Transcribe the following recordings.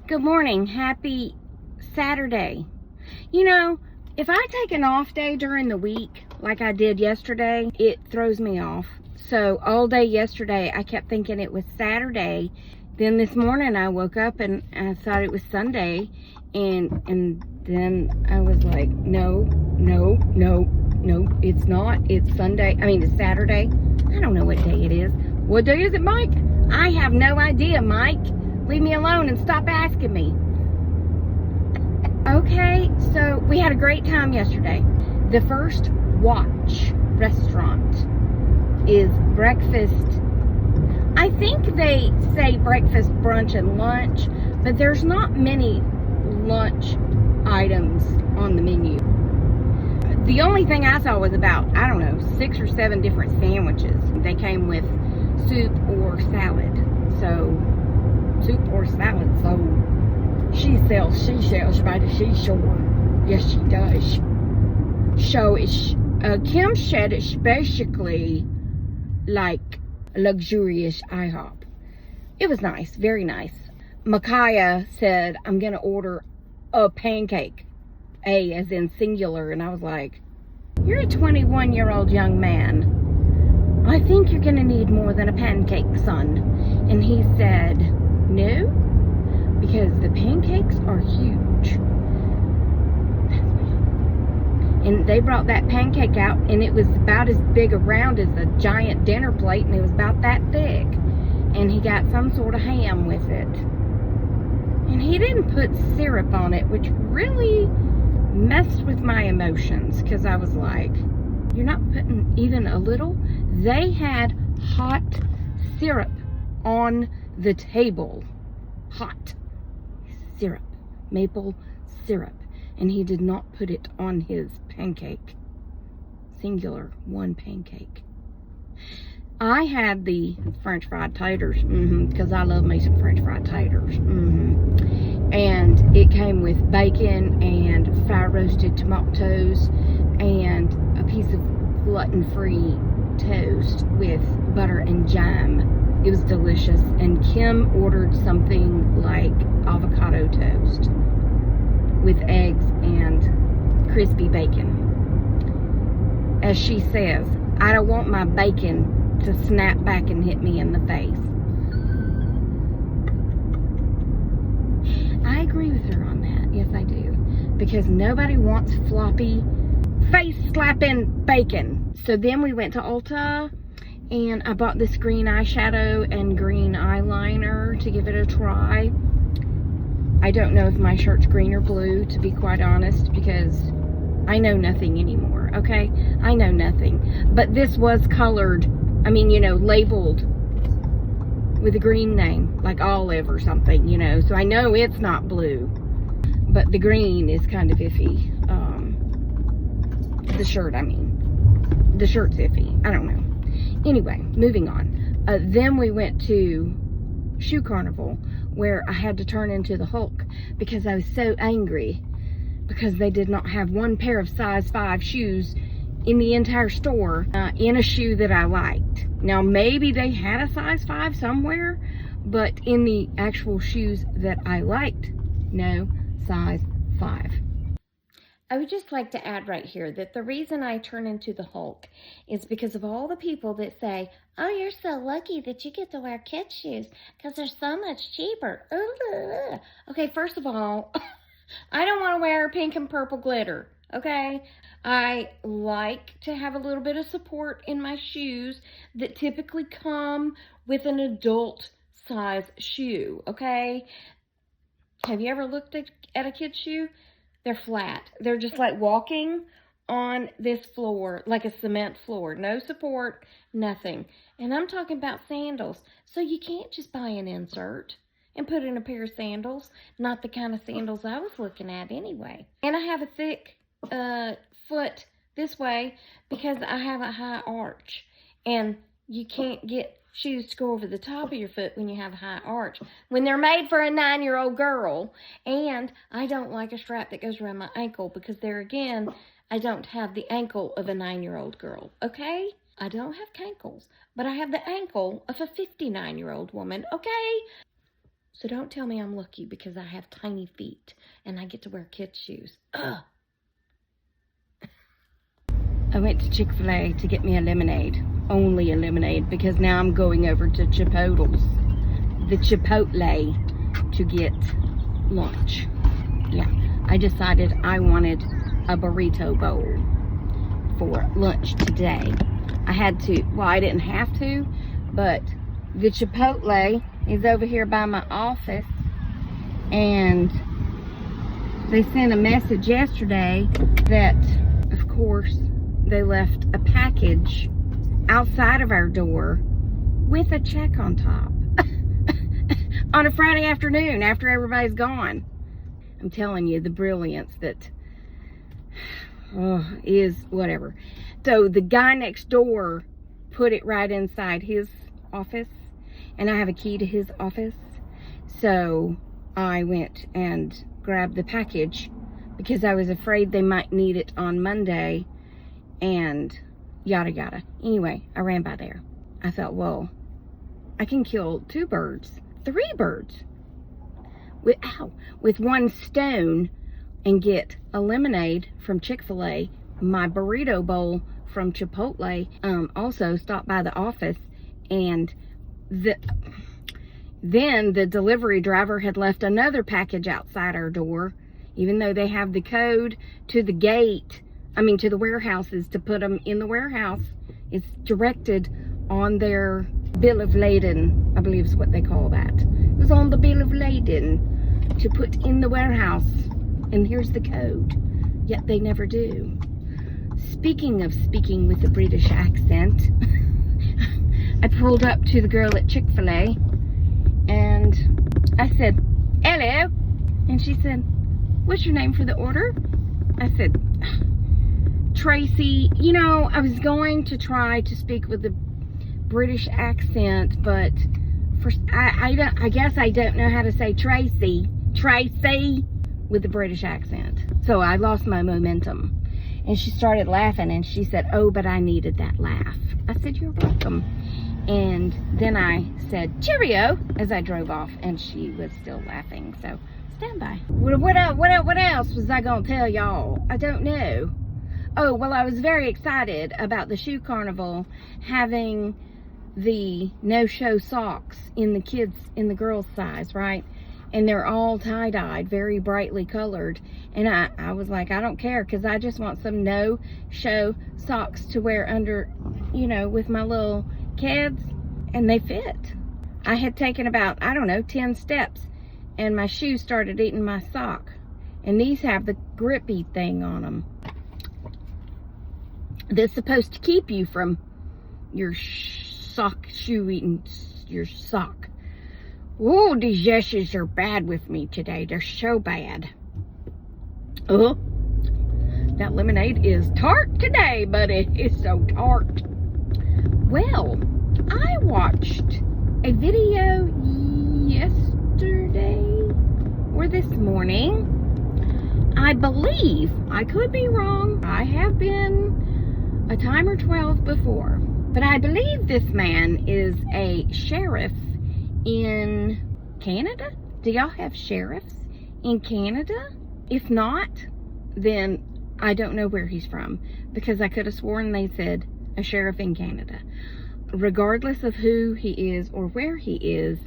Good morning. Happy Saturday. You know, if I take an off day during the week, like I did yesterday, it throws me off. So all day yesterday, I kept thinking it was Saturday. Then this morning, I woke up and I thought it was Sunday. And then I was like, no, it's not. It's Sunday. I mean, it's Saturday. I don't know what day it is. What day is it, Mike? I have no idea, Mike. Leave me alone and stop asking me. Okay, so we had a great time yesterday. The First Watch restaurant is breakfast. I think they say breakfast, brunch, and lunch, but there's not many lunch items on the menu. The only thing I saw was about, I don't know, 6 or 7 different sandwiches. They came with soup or salad. So soup or salad, so she sells seashells by the seashore. Yes, she does. So Kim said it's basically like a luxurious IHOP. It was nice, very nice. Micaiah said, I'm gonna order a pancake, A as in singular, and I was like, you're a 21-year-old young man. I think you're gonna need more than a pancake, son. And he said, no, because the pancakes are huge. And they brought that pancake out, and it was about as big around as a giant dinner plate, and it was about that thick. And he got some sort of ham with it. And he didn't put syrup on it, which really messed with my emotions, because I was like, you're not putting even a little? They had hot syrup on the table. Hot syrup, maple syrup, and he did not put it on his pancake. Singular, one pancake. I had the French fried taters, because I love me some French fried taters, and it came with bacon and fire roasted tomatoes and a piece of gluten-free toast with butter and jam. It was delicious. And Kim ordered something like avocado toast with eggs and crispy bacon. As she says, I don't want my bacon to snap back and hit me in the face. I agree with her on that. Yes, I do. Because nobody wants floppy, face-slapping bacon. So then we went to Ulta, and I bought this green eyeshadow and green eyeliner to give it a try. I don't know if my shirt's green or blue, to be quite honest, because I know nothing anymore, okay? I know nothing. But this was colored, labeled with a green name, like olive or something, so I know it's not blue. But the green is kind of iffy. The shirt's iffy. I don't know. Anyway, moving on. Then we went to Shoe Carnival, where I had to turn into the Hulk because I was so angry because they did not have one pair of size 5 shoes in the entire store in a shoe that I liked. Now, maybe they had a size 5 somewhere, but in the actual shoes that I liked, no size 5. I would just like to add right here that the reason I turn into the Hulk is because of all the people that say, oh, you're so lucky that you get to wear kids' shoes because they're so much cheaper. Okay, first of all, I don't want to wear pink and purple glitter, okay? I like to have a little bit of support in my shoes that typically come with an adult size shoe, okay? Have you ever looked at a kid's shoe? They're flat. They're just like walking on this floor, like a cement floor. No support, nothing. And I'm talking about sandals. So you can't just buy an insert and put in a pair of sandals. Not the kind of sandals I was looking at anyway. And I have a thick foot this way because I have a high arch. And you can't get shoes to go over the top of your foot when you have a high arch, when they're made for a 9-year-old girl. And I don't like a strap that goes around my ankle because there again, I don't have the ankle of a 9-year-old girl, okay? I don't have cankles, but I have the ankle of a 59-year-old woman, okay? So don't tell me I'm lucky because I have tiny feet and I get to wear kids' shoes. Ugh. I went to Chick-fil-A to get me a lemonade. Only a lemonade, because now I'm going over to Chipotle's. The Chipotle to get lunch. Yeah, I decided I wanted a burrito bowl for lunch today. I had to, well, I didn't have to, but the Chipotle is over here by my office, and they sent a message yesterday that, of course, they left a package outside of our door with a check on top on a Friday afternoon after everybody's gone. I'm telling you, the brilliance that is whatever. So the guy next door put it right inside his office, and I have a key to his office. So I went and grabbed the package because I was afraid they might need it on Monday and yada yada. Anyway, I ran by there. I thought, well, I can kill 2 birds, 3 birds with one stone, and get a lemonade from Chick-fil-A, my burrito bowl from Chipotle. Also stopped by the office, and then the delivery driver had left another package outside our door, even though they have the code to the gate, to the warehouses to put them in the warehouse. It's directed on their bill of lading, I believe is what they call that. It was on the bill of lading to put in the warehouse, and here's the code, yet they never do. Speaking of speaking with a British accent, I pulled up to the girl at Chick-fil-A, and I said, hello, and she said, what's your name for the order? I said, Tracy. You know, I was going to try to speak with a British accent, but I guess I don't know how to say Tracy with the British accent. So I lost my momentum. And she started laughing, and she said, oh, but I needed that laugh. I said, you're welcome. And then I said, cheerio, as I drove off, and she was still laughing. So stand by. What else was I going to tell y'all? I don't know. Oh, well, I was very excited about the shoe carnival having the no-show socks in the girls' size, right? And they're all tie-dyed, very brightly colored. And I was like, I don't care, because I just want some no-show socks to wear under, with my little kids. And they fit. I had taken about, 10 steps, and my shoe started eating my sock. And these have the grippy thing on them that's supposed to keep you from your shoe eating your sock. Oh, these yeshes are bad with me today. They're so bad. Oh, that lemonade is tart today, buddy. It's so tart. Well, I watched a video yesterday or this morning. I believe, I could be wrong. I have been a time or 12 before, but I believe this man is a sheriff in Canada. Do y'all have sheriffs in Canada? If not, then I don't know where he's from, because I could have sworn they said a sheriff in Canada. Regardless of who he is or where he is,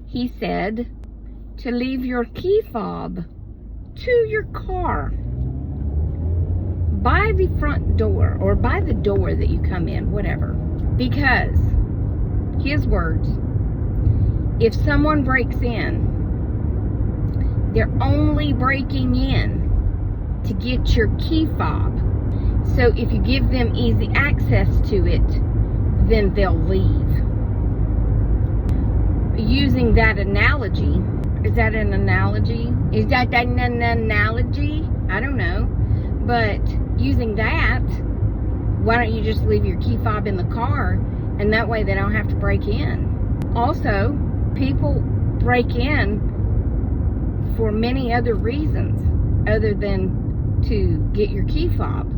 he said to leave your key fob to your car by the front door, or by the door that you come in, whatever. Because, his words, if someone breaks in, they're only breaking in to get your key fob. So if you give them easy access to it, then they'll leave. Using that analogy, is that an analogy? Is that an analogy? I don't know. But using that, why don't you just leave your key fob in the car, and that way they don't have to break in. Also, people break in for many other reasons other than to get your key fob,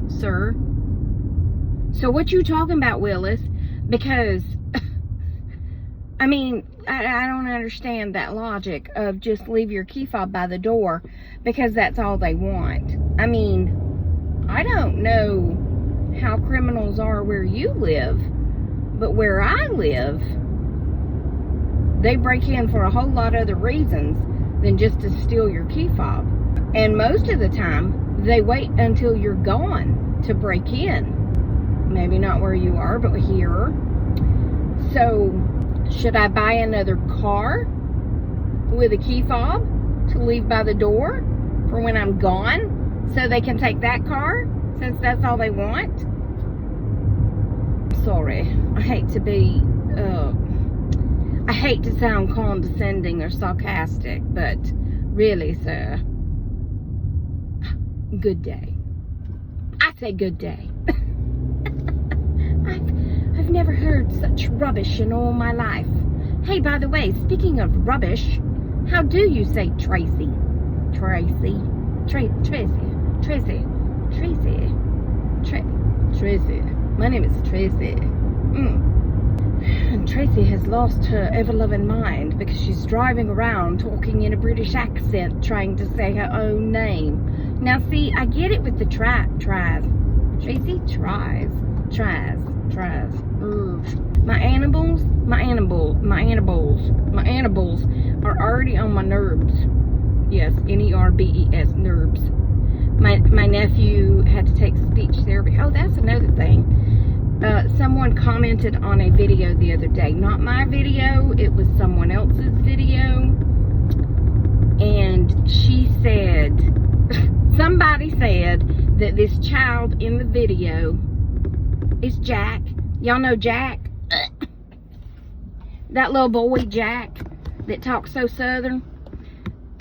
sir. So what you talking about, Willis? Because, I don't understand that logic of just leave your key fob by the door because that's all they want. I mean, I don't know how criminals are where you live, but where I live, they break in for a whole lot of other reasons than just to steal your key fob. And most of the time, they wait until you're gone to break in. Maybe not where you are, but here. So, should I buy another car with a key fob to leave by the door for when I'm gone so they can take that car since that's all they want? Sorry, I hate to be, I hate to sound condescending or sarcastic, but really, sir, good day. I say good day. I've never heard such rubbish in all my life. Hey, by the way, speaking of rubbish, how do you say Tracy? Tracy. Tracy. My name is Tracy. And Tracy has lost her ever-loving mind because she's driving around talking in a British accent trying to say her own name. Now see, I get it with the tries. Tracy tries. My animals are already on my nerves. Yes, N-E-R-B-E-S, nerves. My nephew had to take speech therapy. Oh, that's another thing. Someone commented on a video the other day. Not my video, it was someone else's video. And she said, somebody said that this child in the video is Jack. Y'all know Jack? That little boy Jack that talks so southern.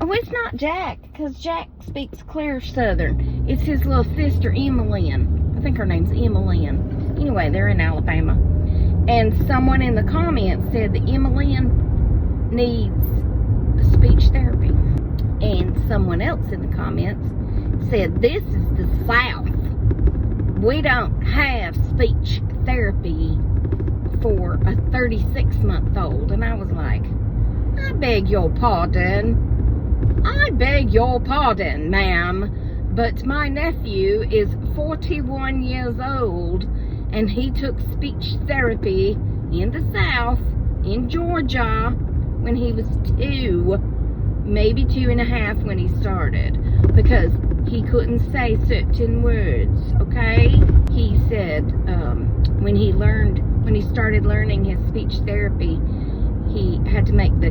Oh, it's not Jack, because Jack speaks clear southern. It's his little sister, Emmalyn. I think her name's Emmalyn. Anyway, they're in Alabama. And someone in the comments said that Emmalyn needs speech therapy. And someone else in the comments said, this is the South. We don't have speech therapy for a 36-month-old. And I was like, I beg your pardon, ma'am, but my nephew is 41 years old, and he took speech therapy in the South, in Georgia, when he was 2, maybe 2.5 when he started, because he couldn't say certain words, okay? He said when he started learning his speech therapy, he had to make the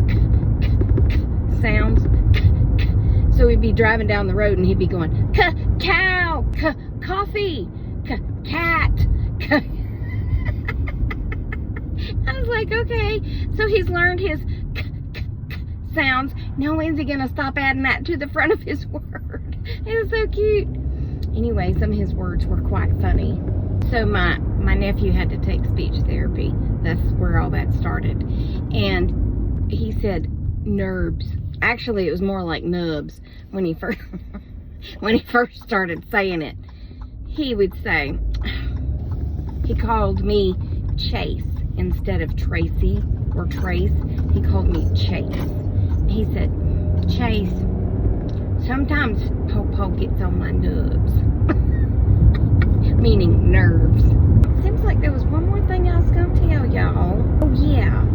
sounds. So he'd be driving down the road and he'd be going, cow, coffee, cat. I was like, okay. So he's learned his sounds. Now when's he going to stop adding that to the front of his word? It was so cute. Anyway, some of his words were quite funny. So my nephew had to take speech therapy. That's where all that started. And he said nerves. Actually, it was more like nubs when he first started saying it. He would say, he called me Chase instead of Tracy or Trace. He called me Chase. He said, Chase, sometimes Popo gets on my nubs. Meaning nerves. Seems like there was one more thing I was going to tell y'all. Oh, yeah.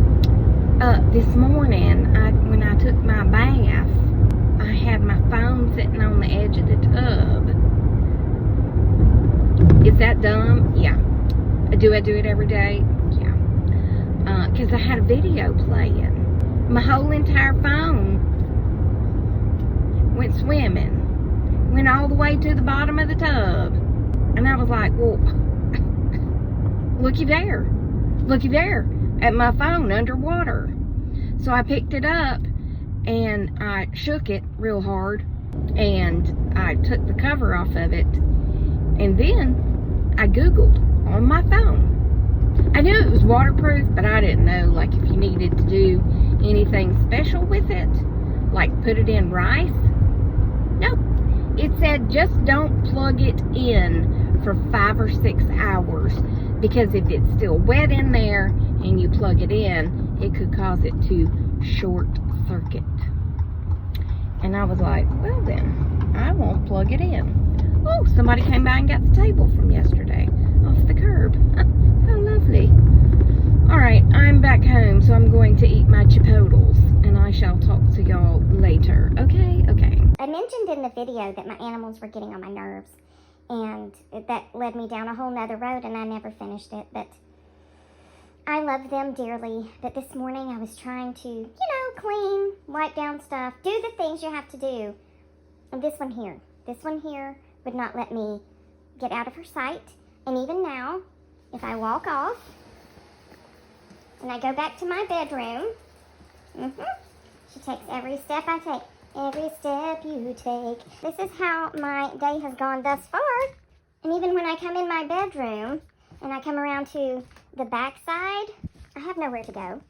This morning, when I took my bath, I had my phone sitting on the edge of the tub. Is that dumb? Yeah. Do I do it every day? Yeah. Because I had a video playing. My whole entire phone went swimming. Went all the way to the bottom of the tub. And I was like, well, looky there, at my phone underwater. So I picked it up and I shook it real hard and I took the cover off of it. And then I Googled on my phone. I knew it was waterproof, but I didn't know, like, if you needed to do anything special with it, like put it in rice. Nope. It said just don't plug it in for 5 or 6 hours, because if it's still wet in there and you plug it in, it could cause it to short circuit. And I was like, well then, I won't plug it in. Oh, somebody came by and got the table from yesterday off the curb. How lovely. Alright, I'm back home, so I'm going to eat my chipotles, and I shall talk to y'all later. Okay? Okay. I mentioned in the video that my animals were getting on my nerves, and that led me down a whole nother road, and I never finished it, but I love them dearly. But this morning I was trying to, clean, wipe down stuff, do the things you have to do. And this one here would not let me get out of her sight. And even now, if I walk off and I go back to my bedroom, she takes every step I take. Every step you take. This is how my day has gone thus far. And even when I come in my bedroom and I come around to the back side, I have nowhere to go.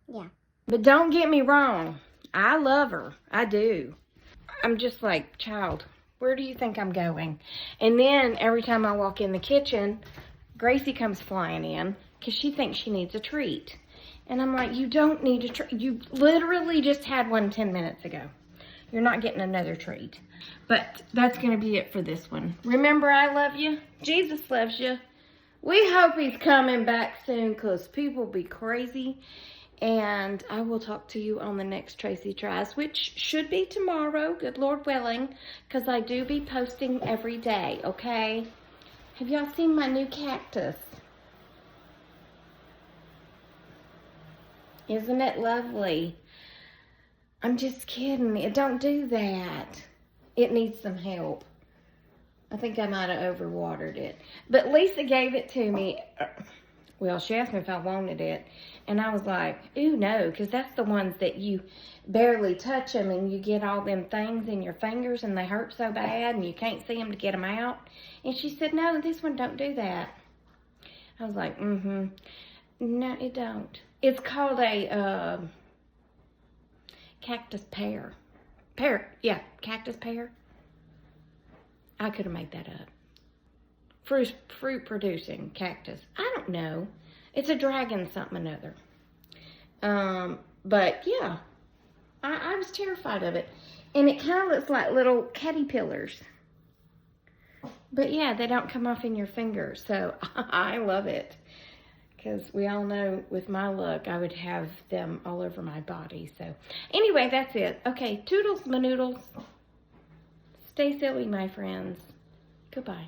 Yeah. But don't get me wrong. I love her. I do. I'm just like, child, where do you think I'm going? And then every time I walk in the kitchen, Gracie comes flying in because she thinks she needs a treat. And I'm like, you don't need a treat. You literally just had one 10 minutes ago. You're not getting another treat. But that's going to be it for this one. Remember, I love you. Jesus loves you. We hope he's coming back soon because people be crazy. And I will talk to you on the next Tracy Tries, which should be tomorrow, good Lord willing, because I do be posting every day, okay? Have y'all seen my new cactus? Isn't it lovely? I'm just kidding. Don't do that. It needs some help. I think I might have overwatered it. But Lisa gave it to me. Well, she asked me if I wanted it. And I was like, ooh, no. Because that's the ones that you barely touch them. And you get all them things in your fingers. And they hurt so bad. And you can't see them to get them out. And she said, no, this one don't do that. I was like, no, it don't. It's called a cactus pear. Cactus pear. I could have made that up. Fruit producing cactus. I don't know. It's a dragon something or another. But yeah, I was terrified of it. And it kind of looks like little caterpillars. But yeah, they don't come off in your fingers. So I love it. Because we all know with my luck, I would have them all over my body. So anyway, that's it. Okay, toodles, my noodles. Stay silly, my friends. Goodbye.